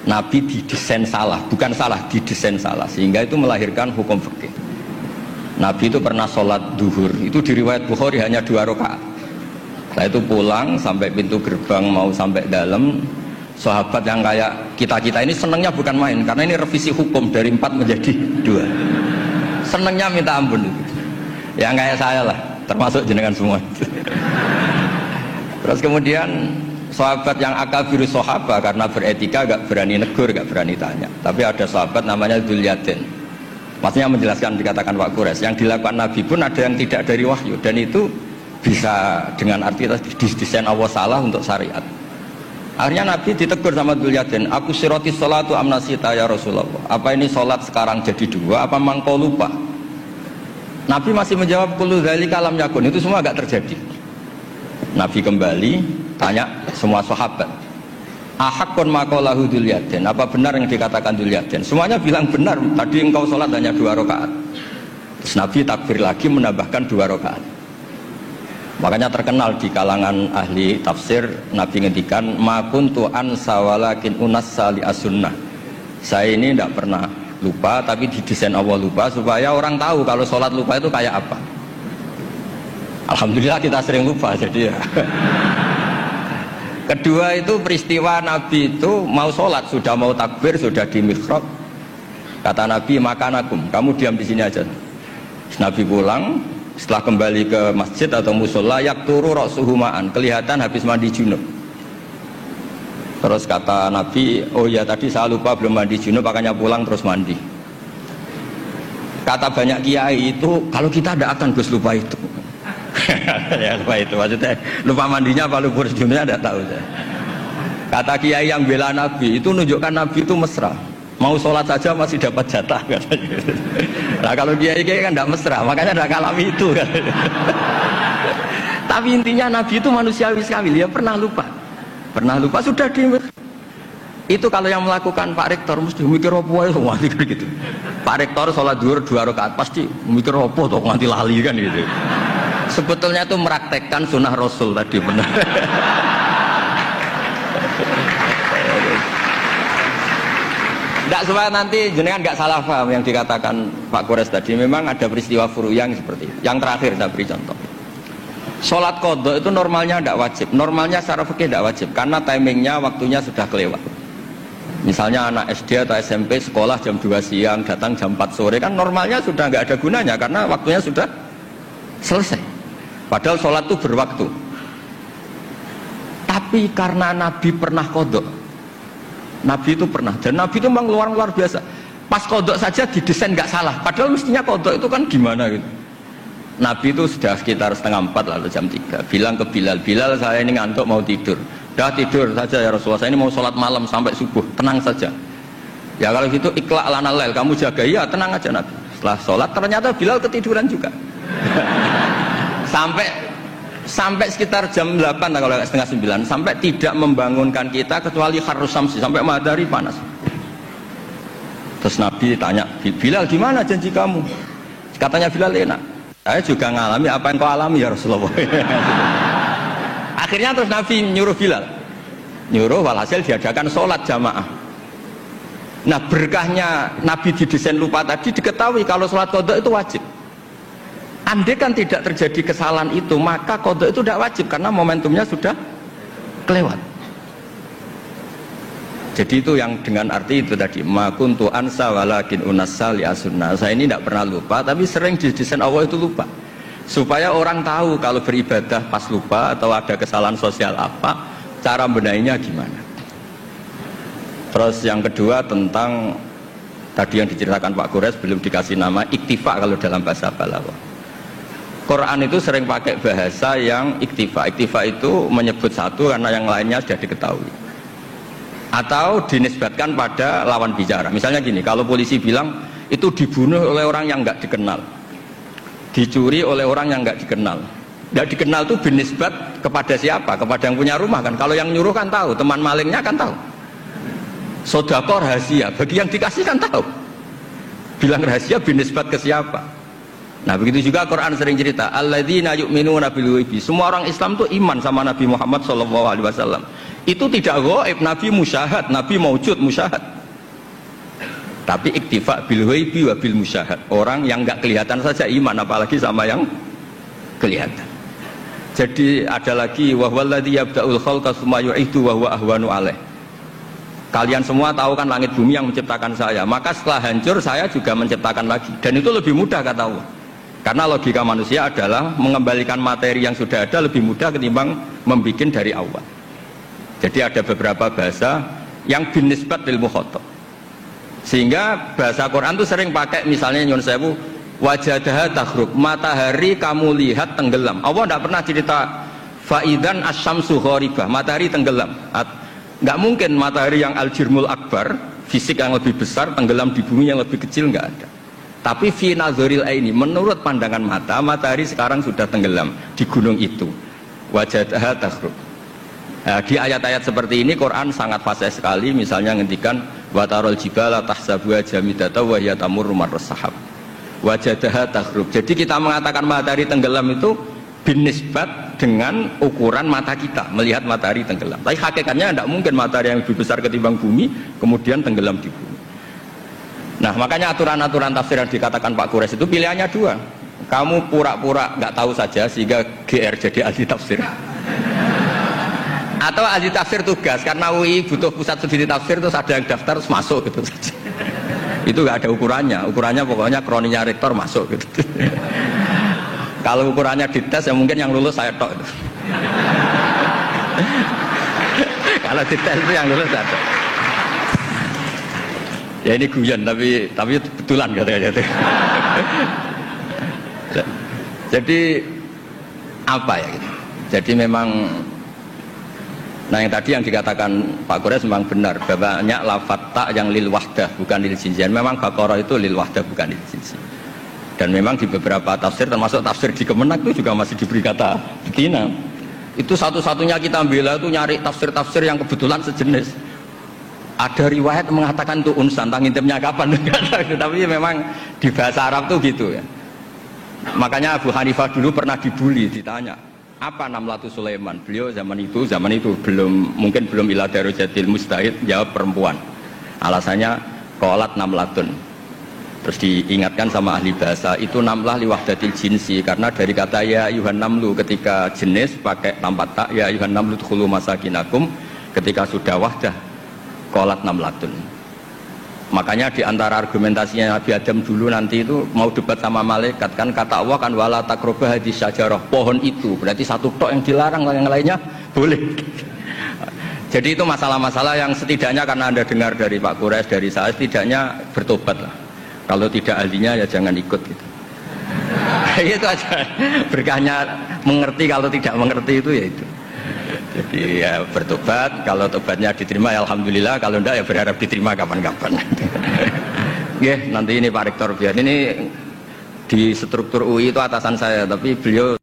Nabi didesain salah, bukan salah, didesain salah, sehingga itu melahirkan hukum fikih. Nabi itu pernah sholat duhur, itu di riwayat Bukhari hanya 2 rakaat. Setelah itu pulang sampai pintu gerbang mau sampai dalam, sahabat yang kayak kita-kita ini senangnya bukan main, karena ini revisi hukum dari 4 menjadi 2. Senangnya minta ampun itu. Yang kayak saya lah, termasuk jenengan semua. Terus kemudian sahabat yang akabiru sahabat karena beretika gak berani negur, gak berani tanya. Tapi ada sahabat namanya Dzulyaden. Maksudnya menjelaskan dikatakan Pak Quraisy, yang dilakukan Nabi pun ada yang tidak dari wahyu, dan itu bisa dengan arti desain Allah salah untuk syariat. Akhirnya Nabi ditegur sama Dzulyaden, aku siroti sholatu amnasita ya Rasulullah. Apa ini sholat sekarang jadi 2, apa memang kau lupa? Nabi masih menjawab kullu dzalika lam yakun, itu semua agak terjadi. Nabi kembali tanya semua sahabat, ahakun maqalahu Dzulyaden, apa benar yang dikatakan Dzulyaden? Semuanya bilang benar, tadi engkau sholat hanya 2 rakaat. Terus Nabi takbir lagi menambahkan 2 rakaat. Makanya terkenal di kalangan ahli tafsir, Nabi ngendikan ma kuntu ansa walakin unassa li as-sunnah. Saya ini tidak pernah lupa, tapi didesain Allah lupa supaya orang tahu kalau sholat lupa itu kayak apa. Alhamdulillah kita sering lupa, jadi ya. Kedua itu peristiwa Nabi itu mau sholat, sudah mau takbir, sudah di mihrab. Kata Nabi, makanakum, kamu diam di sini aja. Nabi pulang, setelah kembali ke masjid atau musola, yakturu ra'suhumaan, kelihatan habis mandi junub. Terus kata Nabi, oh ya tadi saya lupa belum mandi junub, makanya pulang terus mandi. Kata banyak kiai itu, kalau kita tidak akan Gus lupa itu. Ya lupa itu, maksudnya lupa mandinya apa lupa junubnya tidak tahu. Kata kiai yang bela Nabi, itu menunjukkan Nabi itu mesra. Mau sholat saja masih dapat jatah katanya. Nah kalau kiai kan tidak mesra, makanya tidak ngalami itu kan. Tapi intinya Nabi itu manusiawi sekali, dia pernah lupa. Pernah lupa sudah di itu. Kalau yang melakukan Pak Rektor mesti mikir apa ya semua gitu. Pak Rektor sholat duhur 2 rakaat pasti mikir apa toh nanti lali kan gitu. Sebetulnya itu meraktekkan sunnah Rasul tadi benar. Tidak supaya nanti jenengan nggak salah paham yang dikatakan Pak Quraisy tadi. Memang ada peristiwa furu yang seperti itu. Yang terakhir saya beri contoh. Sholat qadha itu normalnya tidak wajib. Normalnya secara fikih tidak wajib karena timingnya waktunya sudah kelewat. Misalnya anak SD atau SMP sekolah jam 2 siang datang jam 4 sore kan normalnya sudah nggak ada gunanya karena waktunya sudah selesai. Padahal sholat itu berwaktu. Tapi karena Nabi pernah qadha, Nabi itu pernah, dan Nabi itu memang luar biasa. Pas qadha saja didesain nggak salah. Padahal mestinya qadha itu kan gimana gitu. Nabi itu sudah sekitar 3:30 lalu jam 3 bilang ke Bilal, Bilal saya ini ngantuk mau tidur. Dah tidur saja ya Rasulullah, saya ini mau sholat malam sampai subuh, tenang saja. Ya kalau gitu ikhla' lana lail, kamu jaga. Iya tenang aja Nabi. Setelah sholat ternyata Bilal ketiduran juga. sampai sekitar jam 8 kalau 8:30 sampai tidak membangunkan kita kecuali harus samsi, sampai matahari panas. Terus Nabi tanya, Bilal gimana janji kamu? Katanya Bilal enak. Saya juga ngalami apa yang kau alami ya Rasulullah. Akhirnya terus Nabi nyuruh Bilal, nyuruh walhasil diadakan sholat jamaah. Nah berkahnya Nabi didesain lupa tadi diketahui kalau sholat qadha itu wajib. Andai kan tidak terjadi kesalahan itu maka qadha itu tidak wajib karena momentumnya sudah kelewat. Jadi itu yang dengan arti itu tadi ma kuntu ansa walakin unassa li as-sunnah. Saya ini tidak pernah lupa tapi sering didesain Allah itu lupa. Supaya orang tahu kalau beribadah pas lupa atau ada kesalahan sosial apa, cara benahinya gimana. Terus yang kedua tentang tadi yang diceritakan Pak Quraisy belum dikasih nama iktifa kalau dalam bahasa Balaghah. Quran itu sering pakai bahasa yang iktifa. Iktifa itu menyebut satu karena yang lainnya sudah diketahui. Atau dinisbatkan pada lawan bicara. Misalnya gini, kalau polisi bilang itu dibunuh oleh orang yang nggak dikenal, dicuri oleh orang yang nggak dikenal. Nggak dikenal itu binisbat kepada siapa? Kepada yang punya rumah kan. Kalau yang nyuruh kan tahu, teman malingnya kan tahu. Sodaqah rahasia, bagi yang dikasih kan tahu. Bilang rahasia binisbat ke siapa? Nah begitu juga Quran sering cerita alladzina yu'minuna bil ghaibi. Semua orang Islam tuh iman sama Nabi Muhammad SAW. Itu tidak ghaib, Nabi musyahad, Nabi maujud musyahad. Tapi iktifa bil ghaibi wa bil musyahad. Orang yang enggak kelihatan saja iman, apalagi sama yang kelihatan. Jadi ada lagi wa huwallazi yabda'ul khalqa tsumma yu'idu wa huwa ahwanu alaih. Kalian semua tahu kan langit bumi yang menciptakan saya, maka setelah hancur saya juga menciptakan lagi. Dan itu lebih mudah kata Allah. Karena logika manusia adalah mengembalikan materi yang sudah ada lebih mudah ketimbang membuat dari awal. Jadi ada beberapa bahasa yang binisbat lil mukhatab. Sehingga bahasa Quran itu sering pakai misalnya nyun sewu wajadaha takhrub, matahari kamu lihat tenggelam. Allah tidak pernah cerita faidan asyamsu gharibah, matahari tenggelam. Nggak mungkin matahari yang al-jirmul akbar, fisik yang lebih besar tenggelam di bumi yang lebih kecil, nggak ada. Tapi fi nazaril aini, menurut pandangan mata, matahari sekarang sudah tenggelam di gunung itu. Wajadaha takhrub. Nah, di ayat-ayat seperti ini Quran sangat fasih sekali. Misalnya ngendikan watarul jibala tahsabuha jamidata wa hiya tamurru marras sahab. Wajadaha takhrub. Jadi kita mengatakan matahari tenggelam itu binisbat dengan ukuran mata kita melihat matahari tenggelam. Tapi hakikatnya tidak mungkin matahari yang lebih besar ketimbang bumi kemudian tenggelam di bumi. Nah makanya aturan-aturan tafsir yang dikatakan Pak Quraisy itu pilihannya dua. Kamu pura-pura nggak tahu saja sehingga GR jadi ahli tafsir. Atau ahli tafsir tugas karena UI butuh pusat studi tafsir terus ada yang daftar terus masuk gitu saja. Itu nggak ada ukurannya pokoknya kroninya rektor masuk gitu. Kalau ukurannya dites ya mungkin yang lulus saya tok. Kalau dites itu yang lulus saya tok. Ya ini guyon tapi betulan katanya. Jadi apa ya gitu. Jadi memang nah yang tadi yang dikatakan Pak Quraisy memang benar, banyak lafadz ta yang lil wahdah bukan lil jinsian. Memang Baqarah itu lil wahdah bukan lil jinsi. Dan memang di beberapa tafsir termasuk tafsir di Kemenak itu juga masih diberi kata betina. Itu satu-satunya kita bela itu nyari tafsir-tafsir yang kebetulan sejenis. Ada riwayat mengatakan itu unsan, ngintipnya kapan? Tapi memang di bahasa Arab tuh gitu ya. Makanya Abu Hanifah dulu pernah dibully, ditanya apa Namlatu Sulaiman. Beliau zaman itu mungkin belum ila darujatil mustahid, jawab perempuan. Alasannya qalat namlatun. Terus diingatkan sama ahli bahasa itu namlah liwahdatil jinsi, karena dari kata ya ayuhan namlu ketika jenis pakai tanpa tak, ya ayuhan namlu dkhulu masakinakum ketika sudah wahdah qalat namlatun. Makanya di antara argumentasinya Nabi Adam dulu nanti itu mau debat sama malaikat kan kata Allah kan wala taqrabah hadis syajarah, pohon itu berarti satu tok yang dilarang, yang lainnya boleh. Jadi itu masalah-masalah yang setidaknya karena Anda dengar dari Pak Quraisy, dari saya, setidaknya bertobat lah. Kalau tidak ahlinya ya jangan ikut gitu. Itu aja berkahnya mengerti, kalau tidak mengerti itu ya itu. Jadi ya bertobat, kalau tobatnya diterima ya alhamdulillah, kalau enggak ya berharap diterima kapan-kapan. Nanti ini Pak Rektor biar ini di struktur UI itu atasan saya, tapi beliau